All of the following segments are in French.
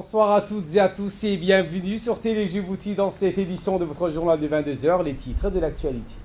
Bonsoir à toutes et à tous et bienvenue sur Télé Djibouti dans cette édition de votre journal de 22 heures, les titres de l'actualité.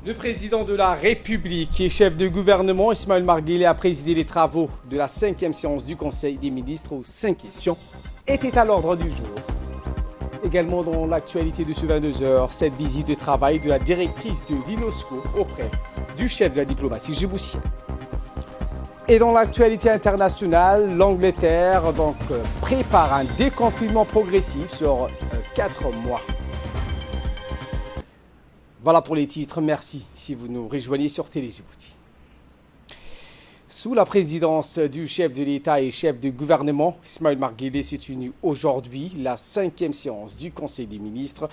Le président de la République et chef de gouvernement Ismaël Omar Guelleh a présidé les travaux de la 5e séance du Conseil des ministres où 5 questions étaient à l'ordre du jour. Également dans l'actualité de ce 22 heures, cette visite de travail de la directrice de l'INOSCO auprès du chef de la diplomatie djiboutienne. Et dans l'actualité internationale, l'Angleterre prépare un déconfinement progressif sur 4 mois. Voilà pour les titres, merci si vous nous rejoignez sur Télé Djibouti. Sous la présidence du chef de l'État et chef de gouvernement, Ismaël Omar Guelleh s'est tenu aujourd'hui la 5e séance du Conseil des ministres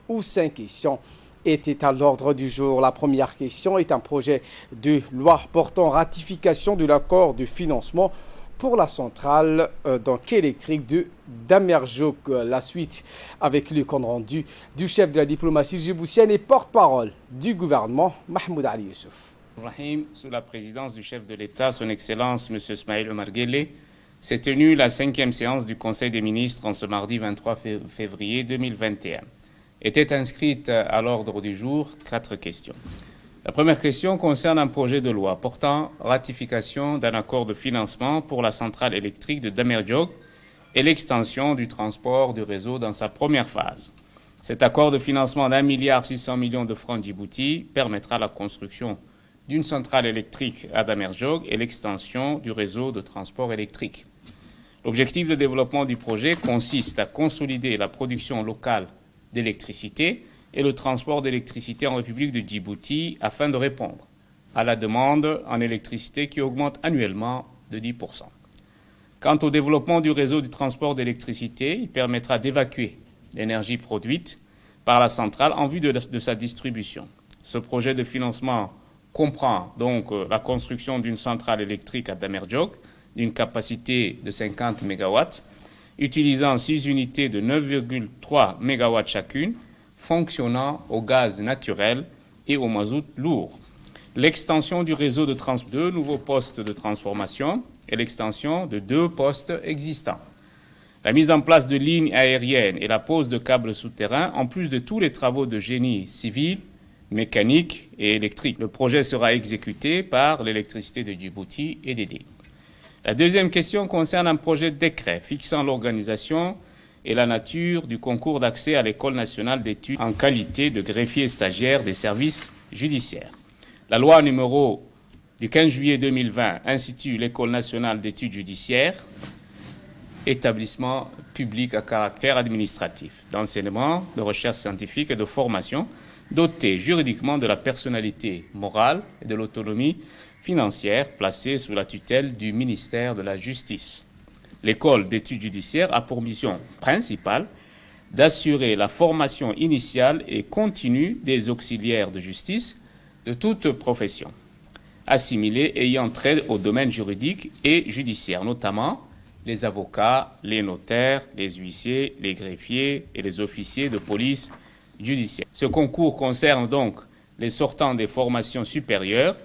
où 5 questions étaient à l'ordre du jour. La première question est un projet de loi portant ratification de l'accord de financement pour la centrale électrique de Damerjog. La suite avec le compte rendu du chef de la diplomatie djiboutienne et porte-parole du gouvernement, Mahmoud Ali Youssouf. Sous la présidence du chef de l'État, son Excellence M. Ismaël Omar Guelleh, s'est tenue la 5e séance du Conseil des ministres en ce mardi 23 février 2021. Étaient inscrites à l'ordre du jour 4 questions. La première question concerne un projet de loi portant ratification d'un accord de financement pour la centrale électrique de Damerjog et l'extension du transport du réseau dans sa première phase. Cet accord de financement d'1,6 milliard de francs Djibouti permettra la construction d'une centrale électrique à Damerjog et l'extension du réseau de transport électrique. L'objectif de développement du projet consiste à consolider la production locale d'électricité et le transport d'électricité en République de Djibouti afin de répondre à la demande en électricité qui augmente annuellement de 10%. Quant au développement du réseau du transport d'électricité, il permettra d'évacuer l'énergie produite par la centrale en vue de sa distribution. Ce projet de financement comprend donc la construction d'une centrale électrique à Damerjog d'une capacité de 50 MW, utilisant 6 unités de 9,3 MW chacune, fonctionnant au gaz naturel et au mazout lourd. L'extension du réseau de 2 nouveaux postes de transformation et l'extension de 2 postes existants. La mise en place de lignes aériennes et la pose de câbles souterrains, en plus de tous les travaux de génie civil, mécanique et électrique. Le projet sera exécuté par l'électricité de Djibouti et d'Édé. La deuxième question concerne un projet de décret fixant l'organisation et la nature du concours d'accès à l'École nationale d'études en qualité de greffier stagiaire des services judiciaires. La loi numéro du 15 juillet 2020 institue l'École nationale d'études judiciaires, établissement public à caractère administratif, d'enseignement, de recherche scientifique et de formation, doté juridiquement de la personnalité morale et de l'autonomie financière placée sous la tutelle du ministère de la Justice. L'école d'études judiciaires a pour mission principale d'assurer la formation initiale et continue des auxiliaires de justice de toute profession, assimilés ayant trait au domaine juridique et judiciaire, notamment les avocats, les notaires, les huissiers, les greffiers et les officiers de police judiciaire. Ce concours concerne donc les sortants des formations supérieures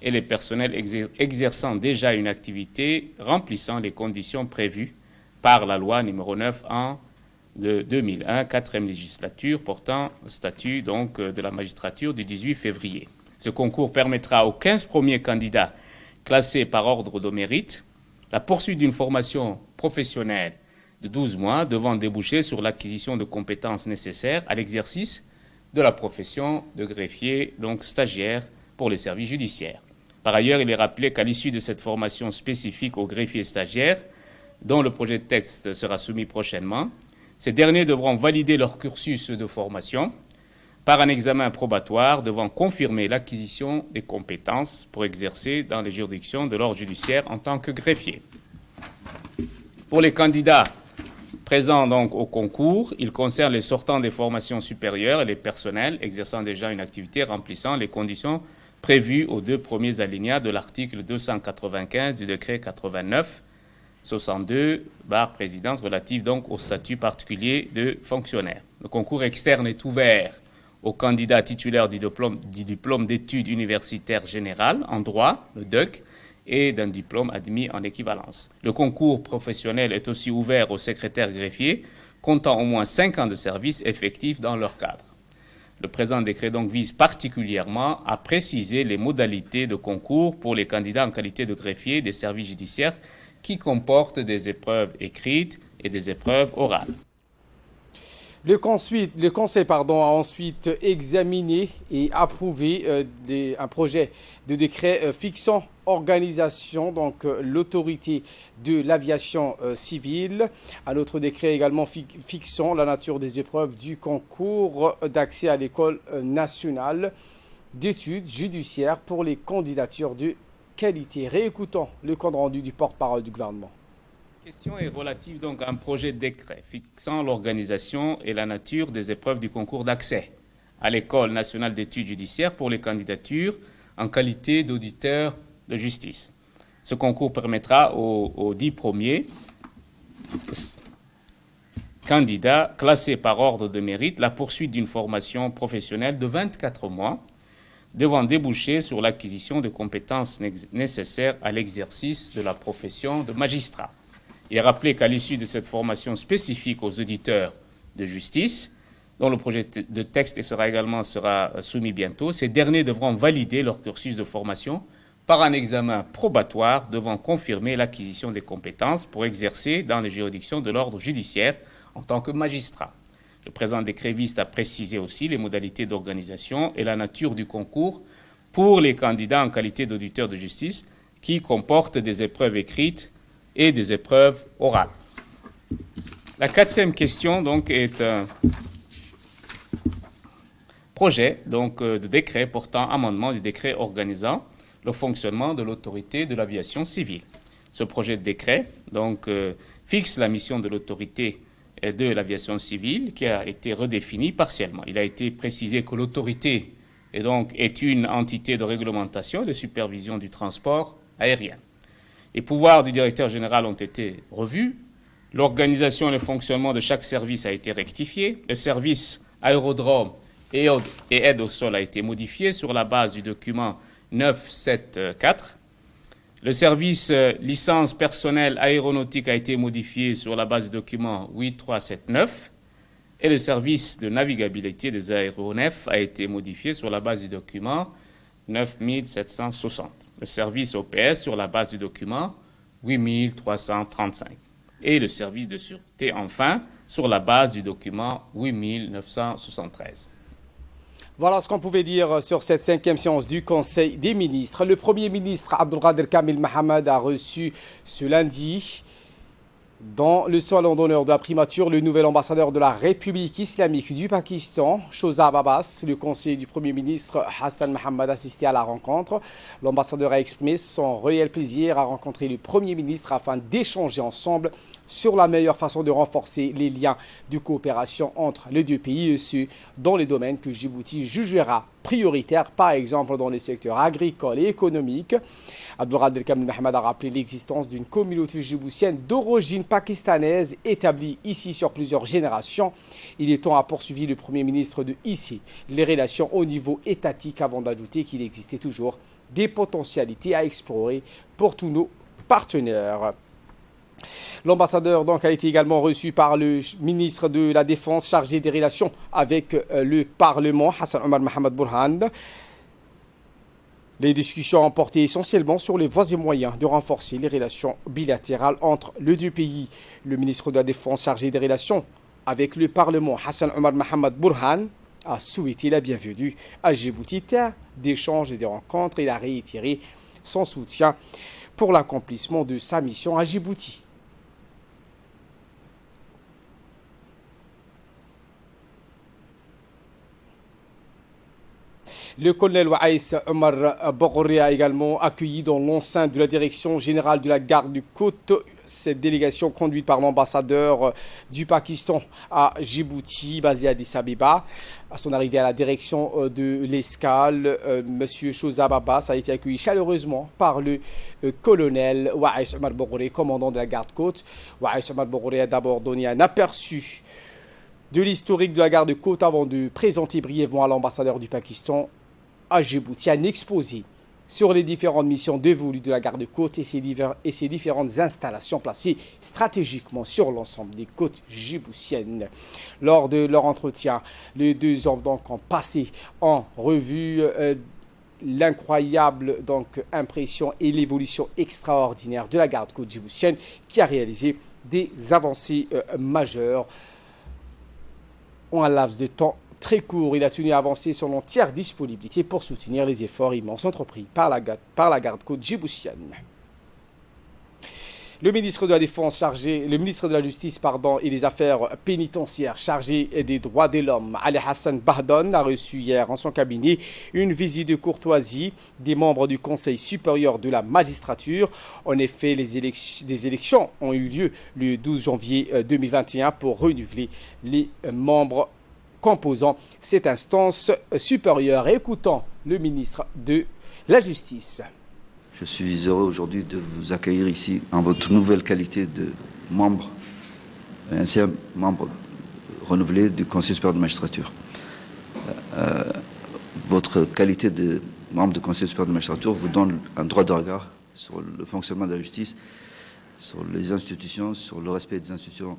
et les personnels exerçant déjà une activité remplissant les conditions prévues par la loi numéro 9-1 de 2001, 4e législature, portant statut donc de la magistrature du 18 février. Ce concours permettra aux 15 premiers candidats classés par ordre de mérite la poursuite d'une formation professionnelle de 12 mois devant déboucher sur l'acquisition de compétences nécessaires à l'exercice de la profession de greffier, donc stagiaire pour les services judiciaires. Par ailleurs, il est rappelé qu'à l'issue de cette formation spécifique aux greffiers stagiaires, dont le projet de texte sera soumis prochainement, ces derniers devront valider leur cursus de formation par un examen probatoire devant confirmer l'acquisition des compétences pour exercer dans les juridictions de l'ordre judiciaire en tant que greffier. Pour les candidats présents donc au concours, il concerne les sortants des formations supérieures et les personnels exerçant déjà une activité remplissant les conditions prévues aux 2 premiers alinéas de l'article 295 du décret 89-62/présidence relatif donc au statut particulier de fonctionnaire. Le concours externe est ouvert aux candidats titulaires du diplôme d'études universitaires générales en droit, le DEC, et d'un diplôme admis en équivalence. Le concours professionnel est aussi ouvert aux secrétaires greffiers comptant au moins 5 ans de service effectif dans leur cadre. Le présent décret donc vise particulièrement à préciser les modalités de concours pour les candidats en qualité de greffier des services judiciaires qui comportent des épreuves écrites et des épreuves orales. Le Conseil a ensuite examiné et approuvé un projet de décret fixant organisation, l'autorité de l'aviation civile. Un autre décret également fixant la nature des épreuves du concours d'accès à l'école nationale d'études judiciaires pour les candidatures de qualité. Réécoutons le compte rendu du porte-parole du gouvernement. La question est relative donc à un projet de décret fixant l'organisation et la nature des épreuves du concours d'accès à l'École nationale d'études judiciaires pour les candidatures en qualité d'auditeur de justice. Ce concours permettra aux 10 premiers candidats classés par ordre de mérite la poursuite d'une formation professionnelle de 24 mois devant déboucher sur l'acquisition de compétences nécessaires à l'exercice de la profession de magistrat. Il est rappelé qu'à l'issue de cette formation spécifique aux auditeurs de justice, dont le projet de texte sera soumis bientôt, ces derniers devront valider leur cursus de formation par un examen probatoire devant confirmer l'acquisition des compétences pour exercer dans les juridictions de l'ordre judiciaire en tant que magistrat. Le présent décret vise à préciser aussi les modalités d'organisation et la nature du concours pour les candidats en qualité d'auditeurs de justice qui comportent des épreuves écrites et des épreuves orales. La quatrième question donc est un projet de décret portant amendement du décret organisant le fonctionnement de l'autorité de l'aviation civile. Ce projet de décret fixe la mission de l'autorité de l'aviation civile qui a été redéfinie partiellement. Il a été précisé que l'autorité est une entité de réglementation et de supervision du transport aérien. Les pouvoirs du directeur général ont été revus. L'organisation et le fonctionnement de chaque service a été rectifié. Le service aérodrome et aide au sol a été modifié sur la base du document 974. Le service licence personnelle aéronautique a été modifié sur la base du document 8379. Et le service de navigabilité des aéronefs a été modifié sur la base du document 9760. Le service OPS sur la base du document 8335. Et le service de sûreté, enfin, sur la base du document 8973. Voilà ce qu'on pouvait dire sur cette 5e séance du Conseil des ministres. Le Premier ministre Abdelkader Kamil Mohamed a reçu ce lundi dans le salon d'honneur de la primature le nouvel ambassadeur de la République islamique du Pakistan, Shozab Abbas. Le conseiller du Premier ministre Hassan Mohamed a assisté à la rencontre. L'ambassadeur a exprimé son réel plaisir à rencontrer le Premier ministre afin d'échanger ensemble sur la meilleure façon de renforcer les liens de coopération entre les deux pays et ce, dans les domaines que Djibouti jugera prioritaires, par exemple dans les secteurs agricoles et économiques. Abdelkader Kamil Mohamed a rappelé l'existence d'une communauté djiboutienne d'origine pakistanaise établie ici sur plusieurs générations. Il est temps à poursuivre le Premier ministre de hisser les relations au niveau étatique avant d'ajouter qu'il existait toujours des potentialités à explorer pour tous nos partenaires. L'ambassadeur a été également reçu par le ministre de la Défense chargé des relations avec le Parlement, Hassan Omar Mohamed Burhan. Les discussions ont porté essentiellement sur les voies et moyens de renforcer les relations bilatérales entre les deux pays. Le ministre de la Défense chargé des relations avec le Parlement, Hassan Omar Mohamed Burhan, a souhaité la bienvenue à Djibouti, terre d'échanges et de rencontres. Il a réitéré son soutien pour l'accomplissement de sa mission à Djibouti. Le colonel Waïs Omar Boghoré a également accueilli dans l'enceinte de la direction générale de la garde côte cette délégation conduite par l'ambassadeur du Pakistan à Djibouti, basé à Addis Abeba. À son arrivée à la direction de l'escale, M. Shozab Abbas a été accueilli chaleureusement par le colonel Waïs Omar Boghoré, commandant de la garde côte. Waïs Omar Boghoré a d'abord donné un aperçu de l'historique de la garde côte avant de présenter brièvement à l'ambassadeur du Pakistan à Djibouti un exposé sur les différentes missions dévolues de la garde-côte et ses différentes installations placées stratégiquement sur l'ensemble des côtes djiboutiennes. Lors de leur entretien, les deux hommes ont passé en revue l'incroyable impression et l'évolution extraordinaire de la garde-côte djiboutienne qui a réalisé des avancées majeures en un laps de temps très court. Il a tenu à avancer son entière disponibilité pour soutenir les efforts immenses entrepris par la garde-côte djiboutienne. Le ministre de la Défense le ministre de la Justice et des Affaires pénitentiaires chargé des droits de l'homme, Ali Hassan Bahdon, a reçu hier en son cabinet une visite de courtoisie des membres du Conseil supérieur de la magistrature. En effet, des élections ont eu lieu le 12 janvier 2021 pour renouveler les membres composant cette instance supérieure. Écoutons le ministre de la Justice. Je suis heureux aujourd'hui de vous accueillir ici en votre nouvelle qualité de membre, ancien membre renouvelé du Conseil supérieur de la magistrature. Votre qualité de membre du Conseil supérieur de la magistrature vous donne un droit de regard sur le fonctionnement de la justice, sur les institutions, sur le respect des institutions,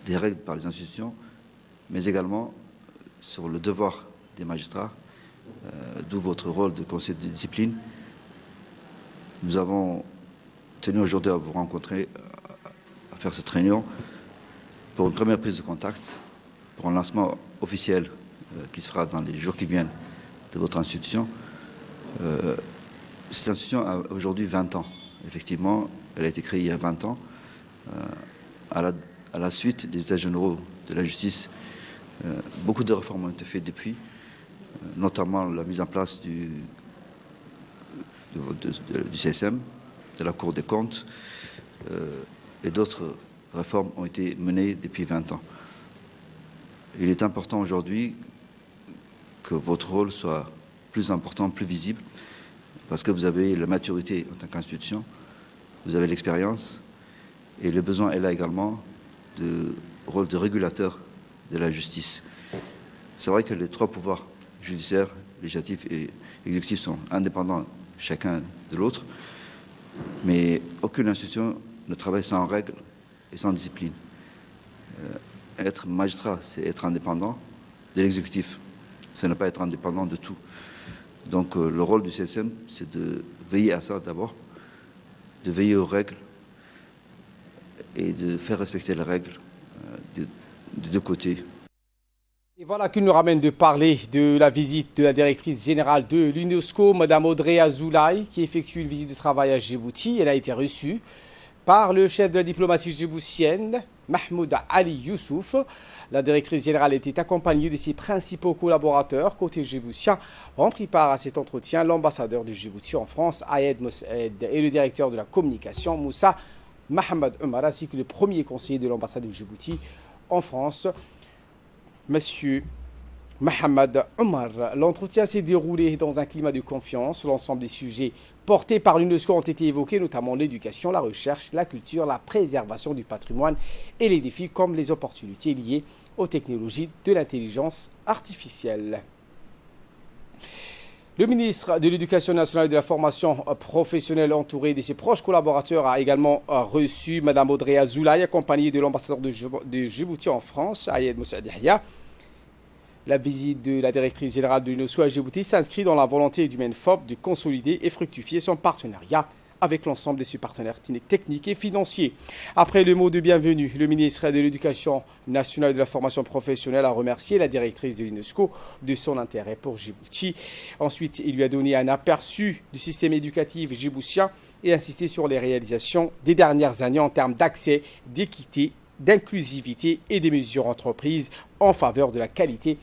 des règles par les institutions, mais également sur le devoir des magistrats, d'où votre rôle de conseiller de discipline. Nous avons tenu aujourd'hui à vous rencontrer, à faire cette réunion pour une première prise de contact, pour un lancement officiel qui se fera dans les jours qui viennent de votre institution. Cette institution a aujourd'hui 20 ans. Effectivement, elle a été créée il y a 20 ans, à la suite des États généraux de la justice. Beaucoup de réformes ont été faites depuis, notamment la mise en place du CSM, de la Cour des comptes, et d'autres réformes ont été menées depuis 20 ans. Il est important aujourd'hui que votre rôle soit plus important, plus visible, parce que vous avez la maturité en tant qu'institution, vous avez l'expérience, et le besoin est là également de rôle de régulateur de la justice. C'est vrai que les trois pouvoirs judiciaire, législatif et exécutif sont indépendants chacun de l'autre, mais aucune institution ne travaille sans règles et sans discipline. Être magistrat, c'est être indépendant de l'exécutif, c'est ne pas être indépendant de tout. Donc le rôle du CSM, c'est de veiller à ça d'abord, de veiller aux règles et de faire respecter les règles des deux côtés. Et voilà qui nous ramène de parler de la visite de la directrice générale de l'UNESCO, Mme Audrey Azoulay, qui effectue une visite de travail à Djibouti. Elle a été reçue par le chef de la diplomatie djiboutienne, Mahmoud Ali Youssouf. La directrice générale était accompagnée de ses principaux collaborateurs côté djiboutien. Ont pris part à cet entretien l'ambassadeur de Djibouti en France, Ayed Moussaed, et le directeur de la communication, Moussa Mohamed Omar, ainsi que le premier conseiller de l'ambassade de Djibouti en France, Monsieur Mohamed Omar. L'entretien s'est déroulé dans un climat de confiance. L'ensemble des sujets portés par l'UNESCO ont été évoqués, notamment l'éducation, la recherche, la culture, la préservation du patrimoine et les défis comme les opportunités liées aux technologies de l'intelligence artificielle. Le ministre de l'Éducation nationale et de la formation professionnelle, entouré de ses proches collaborateurs, a également reçu Mme Audrey Azoulay, accompagnée de l'ambassadeur de Djibouti en France, Ayed Moussaed. La visite de la directrice générale de l'UNESCO à Djibouti s'inscrit dans la volonté du MENFOP de consolider et fructifier son partenariat avec l'ensemble de ses partenaires techniques et financiers. Après le mot de bienvenue, le ministre de l'Éducation nationale et de la formation professionnelle a remercié la directrice de l'UNESCO de son intérêt pour Djibouti. Ensuite, il lui a donné un aperçu du système éducatif djiboutien et insisté sur les réalisations des dernières années en termes d'accès, d'équité, d'inclusivité et des mesures entreprises en faveur de la qualité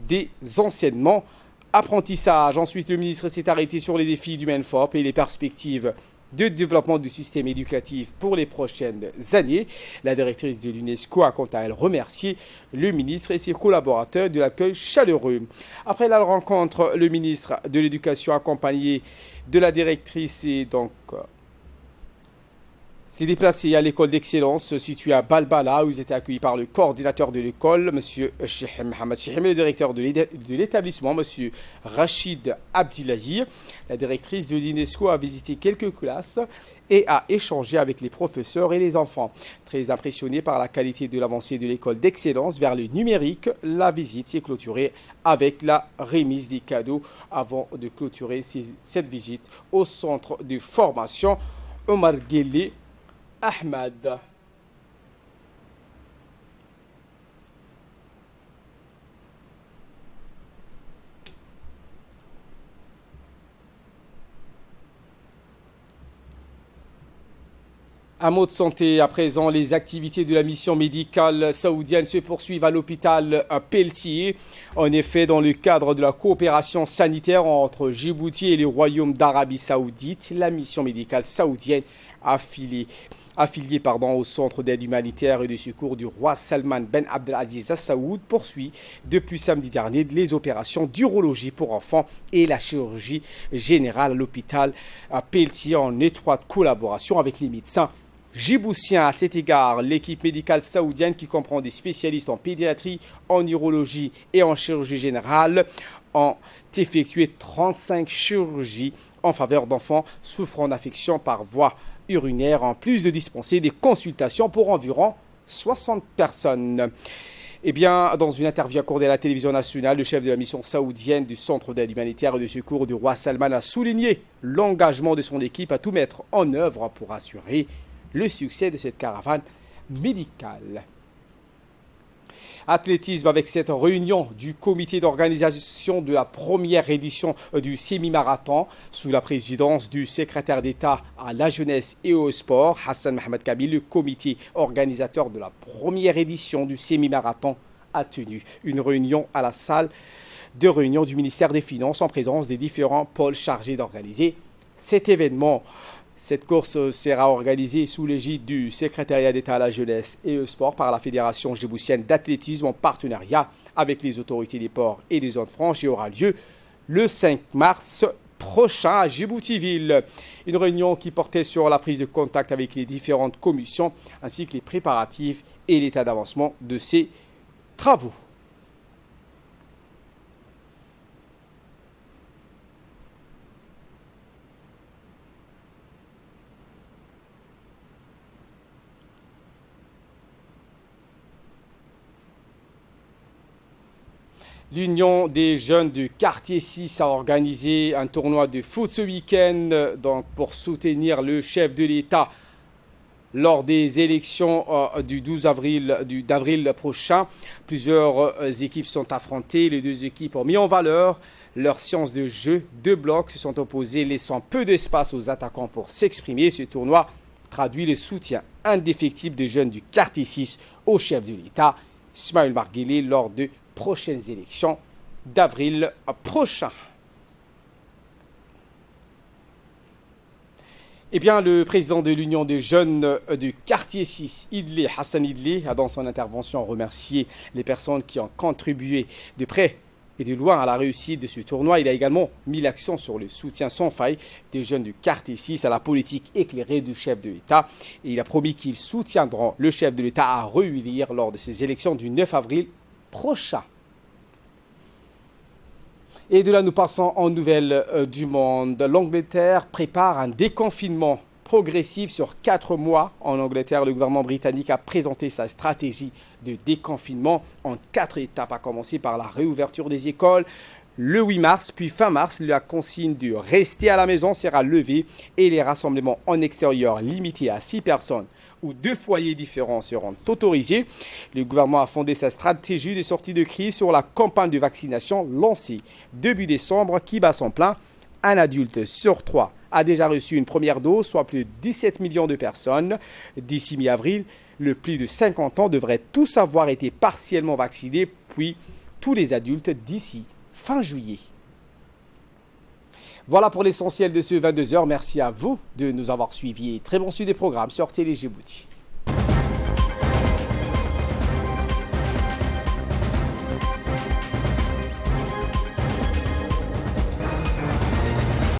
des enseignements. Apprentissage. Ensuite, le ministre s'est arrêté sur les défis du MENFOP et les perspectives de développement du système éducatif pour les prochaines années. La directrice de l'UNESCO a quant à elle remercié le ministre et ses collaborateurs de l'accueil chaleureux. Après la rencontre, le ministre de l'Éducation accompagné de la directrice s'est déplacé à l'école d'excellence située à Balbala où ils étaient accueillis par le coordinateur de l'école, M. Cheikh Mohamed Chihim, et le directeur de l'établissement, M. Rachid Abdillahi. La directrice de l'UNESCO a visité quelques classes et a échangé avec les professeurs et les enfants. Très impressionnée par la qualité de l'avancée de l'école d'excellence vers le numérique, la visite s'est clôturée avec la remise des cadeaux avant de clôturer cette visite au centre de formation Omar Guelleh Ahmed. Un mot de santé à présent. Les activités de la mission médicale saoudienne se poursuivent à l'hôpital Pelletier. En effet, dans le cadre de la coopération sanitaire entre Djibouti et le Royaume d'Arabie Saoudite, la mission médicale saoudienne affiliée au centre d'aide humanitaire et de secours du roi Salman Ben Abdelaziz Al Saoud poursuit depuis samedi dernier les opérations d'urologie pour enfants et la chirurgie générale à l'hôpital Pelletier en étroite collaboration avec les médecins djiboutiens. À cet égard, l'équipe médicale saoudienne qui comprend des spécialistes en pédiatrie, en urologie et en chirurgie générale ont effectué 35 chirurgies en faveur d'enfants souffrant d'infections par voie urinaire, en plus de dispenser des consultations pour environ 60 personnes. Eh bien, dans une interview accordée à la télévision nationale, le chef de la mission saoudienne du centre d'aide humanitaire et de secours du roi Salman a souligné l'engagement de son équipe à tout mettre en œuvre pour assurer le succès de cette caravane médicale. Athlétisme avec cette réunion du comité d'organisation de la première édition du semi-marathon sous la présidence du secrétaire d'État à la jeunesse et au sport, Hassan Mohamed Kabil. Le comité organisateur de la première édition du semi-marathon a tenu une réunion à la salle de réunion du ministère des Finances en présence des différents pôles chargés d'organiser cet événement. Cette course sera organisée sous l'égide du secrétariat d'État à la jeunesse et au sport par la Fédération djiboutienne d'athlétisme en partenariat avec les autorités des ports et des zones franches et aura lieu le 5 mars prochain à Djibouti-Ville. Une réunion qui portait sur la prise de contact avec les différentes commissions ainsi que les préparatifs et l'état d'avancement de ces travaux. L'Union des jeunes du quartier 6 a organisé un tournoi de foot ce week-end pour soutenir le chef de l'État lors des élections du 12 d'avril prochain. Plusieurs équipes sont affrontées. Les deux équipes ont mis en valeur leur science de jeu. Deux blocs se sont opposés, laissant peu d'espace aux attaquants pour s'exprimer. Ce tournoi traduit le soutien indéfectible des jeunes du quartier 6 au chef de l'État, Ismail Omar Guelleh, lors de prochaines élections d'avril prochain. Eh bien, le président de l'Union des jeunes du quartier 6, Hassan Idlé, a dans son intervention remercié les personnes qui ont contribué de près et de loin à la réussite de ce tournoi. Il a également mis l'accent sur le soutien sans faille des jeunes du quartier 6 à la politique éclairée du chef de l'État. Et il a promis qu'ils soutiendront le chef de l'État à réélire lors de ces élections du 9 avril prochain. Et de là, nous passons en nouvelles du monde. L'Angleterre prépare un déconfinement progressif sur 4 mois. En Angleterre, le gouvernement britannique a présenté sa stratégie de déconfinement en 4 étapes, à commencer par la réouverture des écoles. Le 8 mars, puis fin mars, la consigne de rester à la maison sera levée et les rassemblements en extérieur limités à 6 personnes ou 2 foyers différents seront autorisés. Le gouvernement a fondé sa stratégie de sortie de crise sur la campagne de vaccination lancée début décembre qui bat son plein. Un adulte sur 3 a déjà reçu une première dose, soit plus de 17 millions de personnes. D'ici mi-avril, le plus de 50 ans devraient tous avoir été partiellement vaccinés, puis tous les adultes d'ici fin juillet. Voilà pour l'essentiel de ce 22h. Merci à vous de nous avoir suivis et très bon suivi des programmes sur Télé Djibouti.